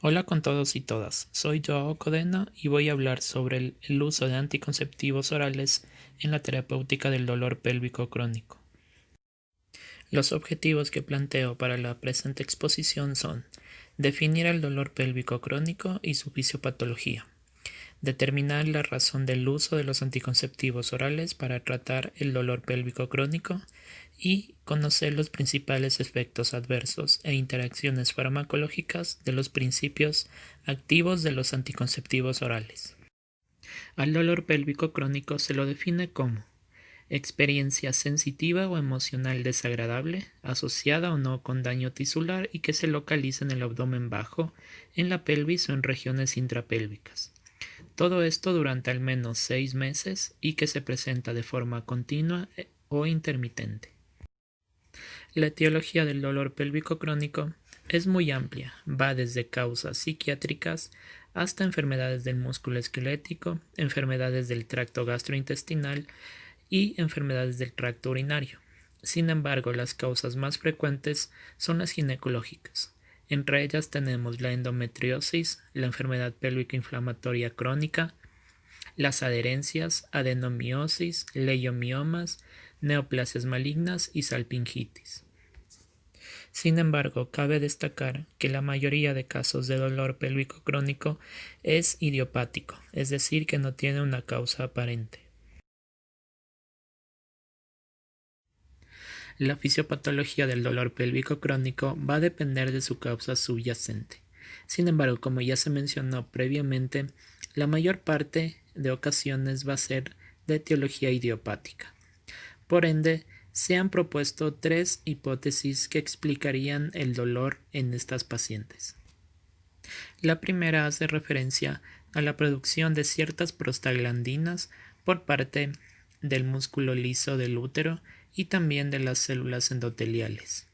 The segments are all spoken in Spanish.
Hola con todos y todas, soy Joao Codena y voy a hablar sobre el uso de anticonceptivos orales en la terapéutica del dolor pélvico crónico. Los objetivos que planteo para la presente exposición son definir el dolor pélvico crónico y su fisiopatología, determinar la razón del uso de los anticonceptivos orales para tratar el dolor pélvico crónico y conocer los principales efectos adversos e interacciones farmacológicas de los principios activos de los anticonceptivos orales. Al dolor pélvico crónico se lo define como experiencia sensitiva o emocional desagradable, asociada o no con daño tisular y que se localiza en el abdomen bajo, en la pelvis o en regiones intrapélvicas. Todo esto durante al menos 6 meses y que se presenta de forma continua o intermitente. La etiología del dolor pélvico crónico es muy amplia, va desde causas psiquiátricas hasta enfermedades del músculo esquelético, enfermedades del tracto gastrointestinal y enfermedades del tracto urinario. Sin embargo, las causas más frecuentes son las ginecológicas. Entre ellas tenemos la endometriosis, la enfermedad pélvica inflamatoria crónica, las adherencias, adenomiosis, leiomiomas, neoplasias malignas y salpingitis. Sin embargo, cabe destacar que la mayoría de casos de dolor pélvico crónico es idiopático, es decir, que no tiene una causa aparente. La fisiopatología del dolor pélvico crónico va a depender de su causa subyacente. Sin embargo, como ya se mencionó previamente, la mayor parte de ocasiones va a ser de etiología idiopática. Por ende, se han propuesto 3 hipótesis que explicarían el dolor en estas pacientes. La primera hace referencia a la producción de ciertas prostaglandinas por parte del músculo liso del útero y también de las células endoteliales,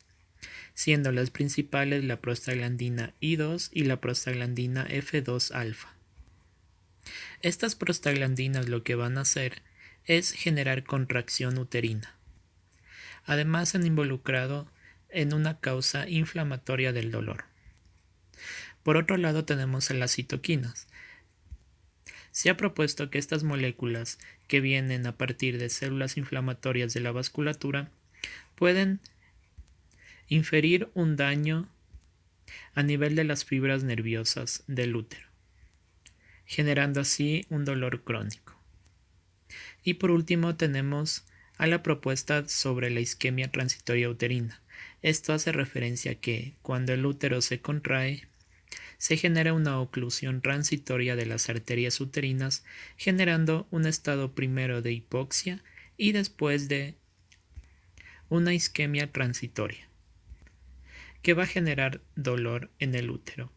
siendo las principales la prostaglandina I2 y la prostaglandina F2 alfa. Estas prostaglandinas lo que van a hacer es generar contracción uterina. Además han involucrado en una causa inflamatoria del dolor. Por otro lado tenemos a las citoquinas. Se ha propuesto que estas moléculas, que vienen a partir de células inflamatorias de la vasculatura, pueden inferir un daño a nivel de las fibras nerviosas del útero, generando así un dolor crónico. Y por último tenemos a la propuesta sobre la isquemia transitoria uterina. Esto hace referencia a que cuando el útero se contrae, se genera una oclusión transitoria de las arterias uterinas, generando un estado primero de hipoxia y después de una isquemia transitoria, que va a generar dolor en el útero.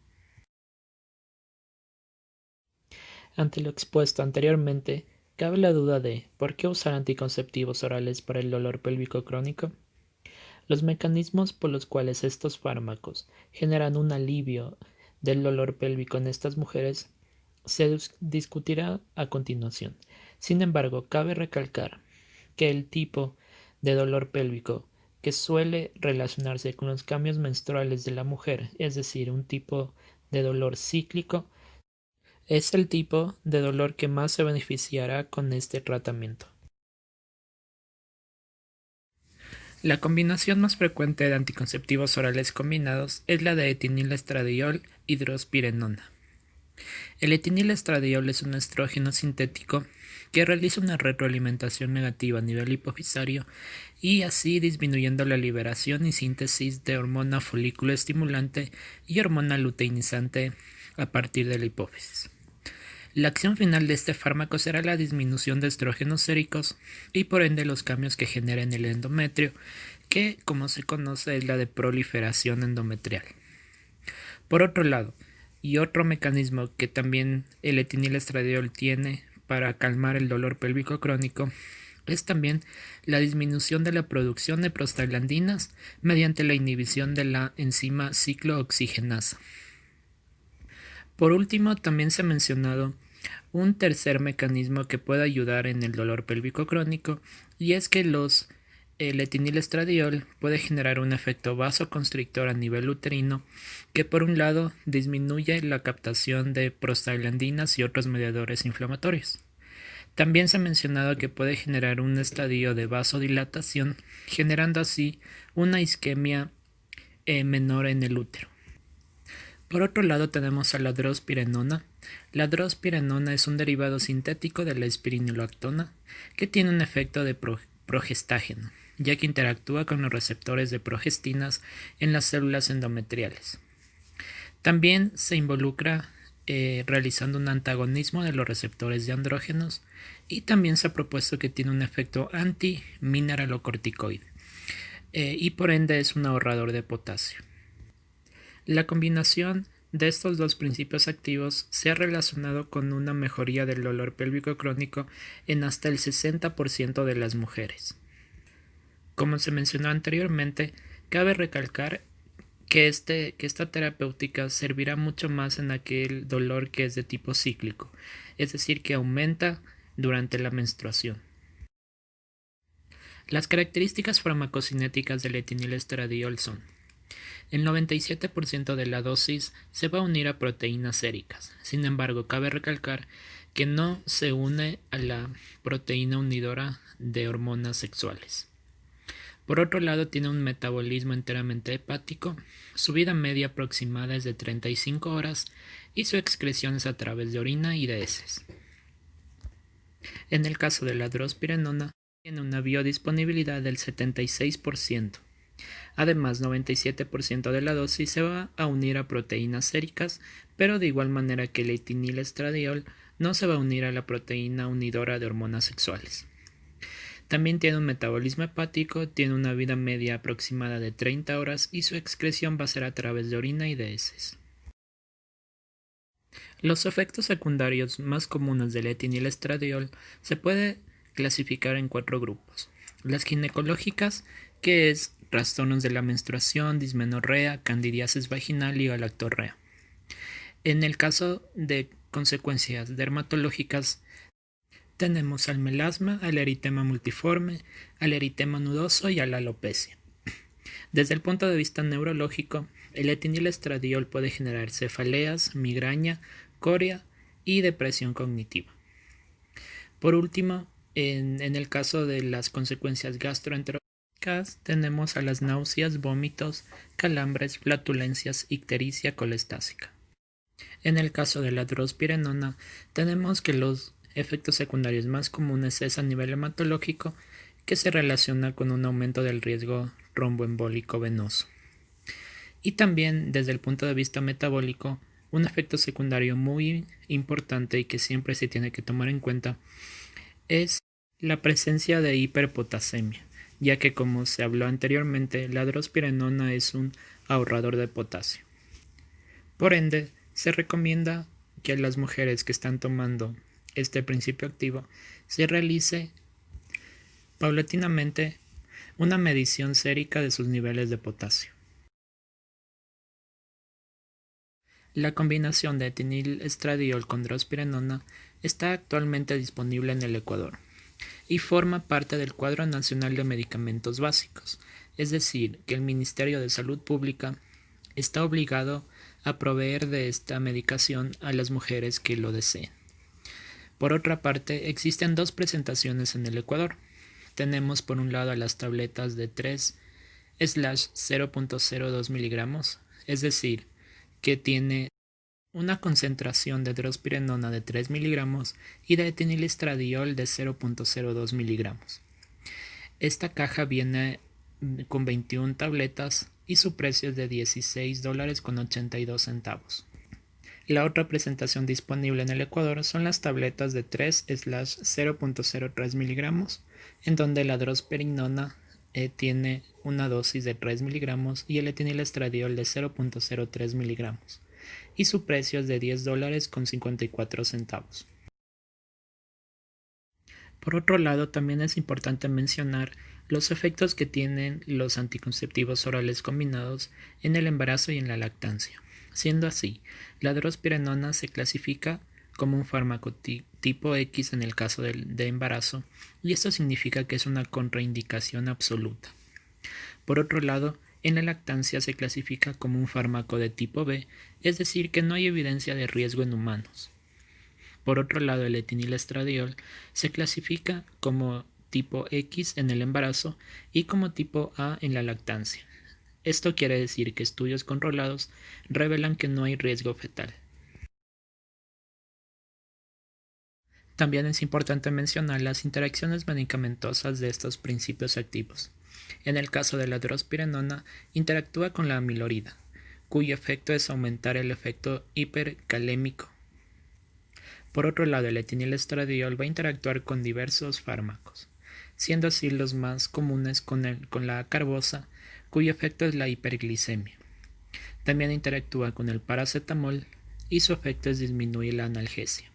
Ante lo expuesto anteriormente, cabe la duda de ¿por qué usar anticonceptivos orales para el dolor pélvico crónico? Los mecanismos por los cuales estos fármacos generan un alivio del dolor pélvico en estas mujeres se discutirá a continuación. Sin embargo, cabe recalcar que el tipo de dolor pélvico que suele relacionarse con los cambios menstruales de la mujer, es decir, un tipo de dolor cíclico, es el tipo de dolor que más se beneficiará con este tratamiento. La combinación más frecuente de anticonceptivos orales combinados es la de etinilestradiol y drospirenona. El etinilestradiol es un estrógeno sintético que realiza una retroalimentación negativa a nivel hipofisario y así disminuyendo la liberación y síntesis de hormona folículo estimulante y hormona luteinizante a partir de la hipófisis. La acción final de este fármaco será la disminución de estrógenos séricos y por ende los cambios que genera en el endometrio, que como se conoce es la de proliferación endometrial. Por otro lado, y otro mecanismo que también el etinilestradiol tiene para calmar el dolor pélvico crónico es también la disminución de la producción de prostaglandinas mediante la inhibición de la enzima ciclooxigenasa. Por último, también se ha mencionado un tercer mecanismo que puede ayudar en el dolor pélvico crónico y es que los el etinilestradiol puede generar un efecto vasoconstrictor a nivel uterino que por un lado disminuye la captación de prostaglandinas y otros mediadores inflamatorios. También se ha mencionado que puede generar un estadio de vasodilatación, generando así una isquemia menor en el útero. Por otro lado tenemos a la drospirenona. La drospirenona es un derivado sintético de la espironolactona que tiene un efecto de progestágeno, ya que interactúa con los receptores de progestinas en las células endometriales. También se involucra realizando un antagonismo de los receptores de andrógenos y también se ha propuesto que tiene un efecto antimineralocorticoide y por ende es un ahorrador de potasio. La combinación de estos dos principios activos se ha relacionado con una mejoría del dolor pélvico crónico en hasta el 60% de las mujeres. Como se mencionó anteriormente, cabe recalcar que esta terapéutica servirá mucho más en aquel dolor que es de tipo cíclico, es decir, que aumenta durante la menstruación. Las características farmacocinéticas del etinilestradiol son: el 97% de la dosis se va a unir a proteínas séricas. Sin embargo, cabe recalcar que no se une a la proteína unidora de hormonas sexuales. Por otro lado, tiene un metabolismo enteramente hepático, su vida media aproximada es de 35 horas y su excreción es a través de orina y de heces. En el caso de la drospirenona, tiene una biodisponibilidad del 76%. Además, 97% de la dosis se va a unir a proteínas séricas, pero de igual manera que el etinilestradiol no se va a unir a la proteína unidora de hormonas sexuales. También tiene un metabolismo hepático, tiene una vida media aproximada de 30 horas y su excreción va a ser a través de orina y de heces. Los efectos secundarios más comunes del etinilestradiol se puede clasificar en 4 grupos. Las ginecológicas, que es trastornos de la menstruación, dismenorrea, candidiasis vaginal y galactorrea. En el caso de consecuencias dermatológicas, tenemos al melasma, al eritema multiforme, al eritema nudoso y a la alopecia. Desde el punto de vista neurológico, el etinilestradiol puede generar cefaleas, migraña, coria y depresión cognitiva. Por último, en el caso de las consecuencias gastroenterológicas, tenemos a las náuseas, vómitos, calambres, flatulencias, ictericia colestásica. En el caso de la drospirenona, tenemos que los efectos secundarios más comunes es a nivel hematológico, que se relaciona con un aumento del riesgo tromboembólico venoso. Y también desde el punto de vista metabólico, un efecto secundario muy importante y que siempre se tiene que tomar en cuenta es la presencia de hiperpotasemia, ya que como se habló anteriormente, la drospirenona es un ahorrador de potasio. Por ende, se recomienda que a las mujeres que están tomando este principio activo se realice paulatinamente una medición sérica de sus niveles de potasio. La combinación de etinilestradiol con drospirenona está actualmente disponible en el Ecuador y forma parte del Cuadro Nacional de Medicamentos Básicos, es decir, que el Ministerio de Salud Pública está obligado a proveer de esta medicación a las mujeres que lo deseen. Por otra parte, existen dos presentaciones en el Ecuador. Tenemos por un lado a las tabletas de 3/0.02 miligramos, es decir, que tiene una concentración de drospirenona de 3 miligramos y de etinilestradiol de 0.02 miligramos. Esta caja viene con 21 tabletas y su precio es de $16.82. La otra presentación disponible en el Ecuador son las tabletas de 3/0.03 miligramos, en donde la drospirenona tiene una dosis de 3 miligramos y el etinilestradiol de 0.03 miligramos, y su precio es de $10.54. Por otro lado, también es importante mencionar los efectos que tienen los anticonceptivos orales combinados en el embarazo y en la lactancia. Siendo así, la drospirenona se clasifica como un fármaco tipo X en el caso de embarazo, y esto significa que es una contraindicación absoluta. Por otro lado, en la lactancia se clasifica como un fármaco de tipo B, es decir, que no hay evidencia de riesgo en humanos. Por otro lado, el etinilestradiol se clasifica como tipo X en el embarazo y como tipo A en la lactancia. Esto quiere decir que estudios controlados revelan que no hay riesgo fetal. También es importante mencionar las interacciones medicamentosas de estos principios activos. En el caso de la drospirenona, interactúa con la amilorida, cuyo efecto es aumentar el efecto hipercalémico. Por otro lado, el etinilestradiol va a interactuar con diversos fármacos, siendo así los más comunes con la carbosa, cuyo efecto es la hiperglicemia. También interactúa con el paracetamol y su efecto es disminuir la analgesia.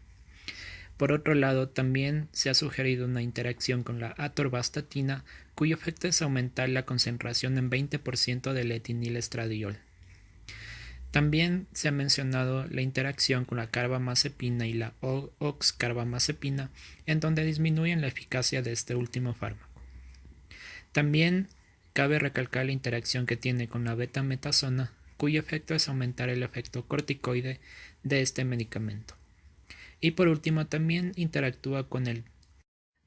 Por otro lado, también se ha sugerido una interacción con la atorvastatina, cuyo efecto es aumentar la concentración en 20% del etinilestradiol. También se ha mencionado la interacción con la carbamazepina y la oxcarbamazepina, en donde disminuyen la eficacia de este último fármaco. También cabe recalcar la interacción que tiene con la betametasona, cuyo efecto es aumentar el efecto corticoide de este medicamento. Y por último, también interactúa con el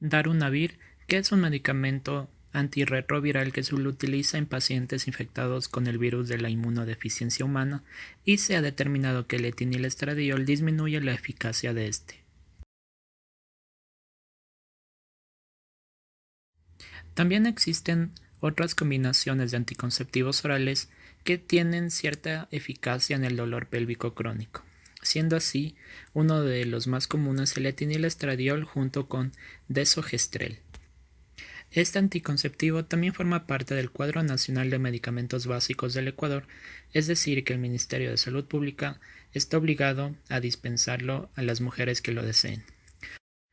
darunavir, que es un medicamento antirretroviral que se utiliza en pacientes infectados con el virus de la inmunodeficiencia humana, y se ha determinado que el etinilestradiol disminuye la eficacia de este. También existen otras combinaciones de anticonceptivos orales que tienen cierta eficacia en el dolor pélvico crónico, siendo así uno de los más comunes el etinilestradiol junto con desogestrel. Este anticonceptivo también forma parte del Cuadro Nacional de Medicamentos Básicos del Ecuador, es decir, que el Ministerio de Salud Pública está obligado a dispensarlo a las mujeres que lo deseen.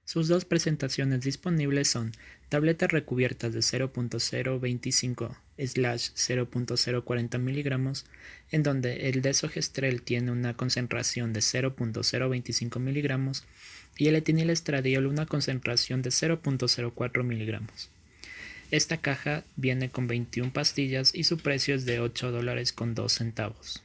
Sus dos presentaciones disponibles son tabletas recubiertas de 0.025/0.040 miligramos, en donde el desogestrel tiene una concentración de 0.025 miligramos y el etinilestradiol una concentración de 0.04 miligramos. Esta caja viene con 21 pastillas y su precio es de $8.02.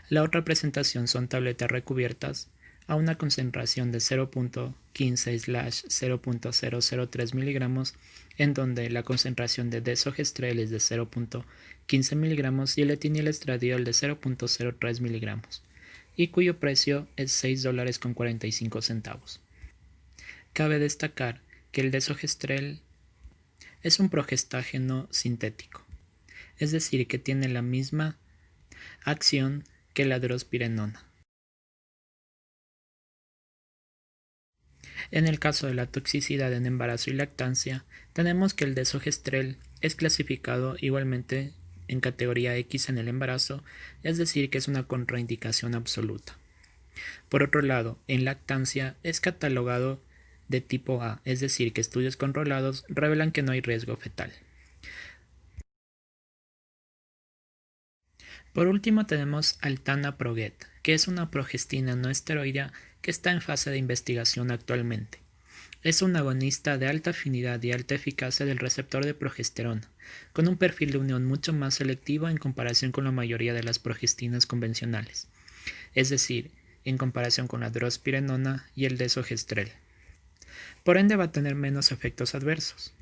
La otra presentación son tabletas recubiertas a una concentración de 0.15/0.003 miligramos, en donde la concentración de desogestrel es de 0.15 miligramos y el etinilestradiol de 0.03 miligramos, y cuyo precio es $6.45. Cabe destacar que el desogestrel es un progestágeno sintético, es decir, que tiene la misma acción que la drospirenona. En el caso de la toxicidad en embarazo y lactancia, tenemos que el desogestrel es clasificado igualmente en categoría X en el embarazo, es decir, que es una contraindicación absoluta. Por otro lado, en lactancia es catalogado de tipo A, es decir, que estudios controlados revelan que no hay riesgo fetal. Por último tenemos al tanaproget, que es una progestina no esteroidea que está en fase de investigación actualmente. Es un agonista de alta afinidad y alta eficacia del receptor de progesterona, con un perfil de unión mucho más selectivo en comparación con la mayoría de las progestinas convencionales, es decir, en comparación con la drospirenona y el desogestrel. Por ende va a tener menos efectos adversos.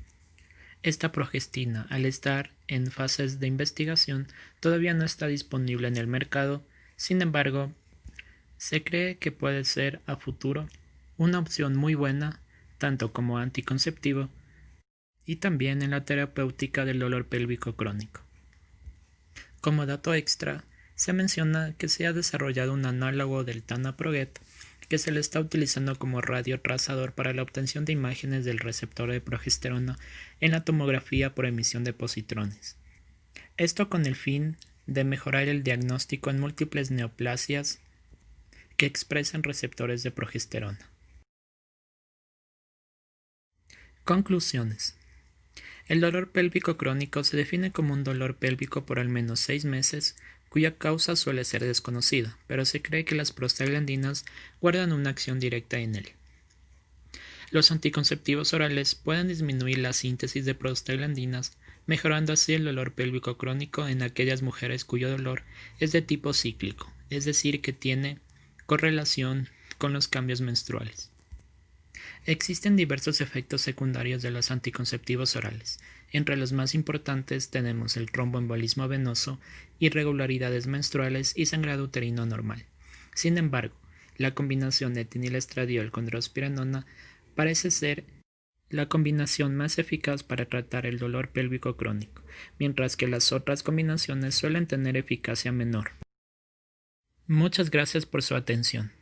Esta progestina, al estar en fases de investigación, todavía no está disponible en el mercado, sin embargo, se cree que puede ser a futuro una opción muy buena, tanto como anticonceptivo y también en la terapéutica del dolor pélvico crónico. Como dato extra, se menciona que se ha desarrollado un análogo del tanaproget que se le está utilizando como radiotrazador para la obtención de imágenes del receptor de progesterona en la tomografía por emisión de positrones. Esto con el fin de mejorar el diagnóstico en múltiples neoplasias que expresan receptores de progesterona. Conclusiones. El dolor pélvico crónico se define como un dolor pélvico por al menos 6 meses cuya causa suele ser desconocida, pero se cree que las prostaglandinas guardan una acción directa en él. Los anticonceptivos orales pueden disminuir la síntesis de prostaglandinas, mejorando así el dolor pélvico crónico en aquellas mujeres cuyo dolor es de tipo cíclico, es decir, que tiene correlación con los cambios menstruales. Existen diversos efectos secundarios de los anticonceptivos orales. Entre los más importantes tenemos el tromboembolismo venoso, irregularidades menstruales y sangrado uterino anormal. Sin embargo, la combinación de etinilestradiol con drospirenona parece ser la combinación más eficaz para tratar el dolor pélvico crónico, mientras que las otras combinaciones suelen tener eficacia menor. Muchas gracias por su atención.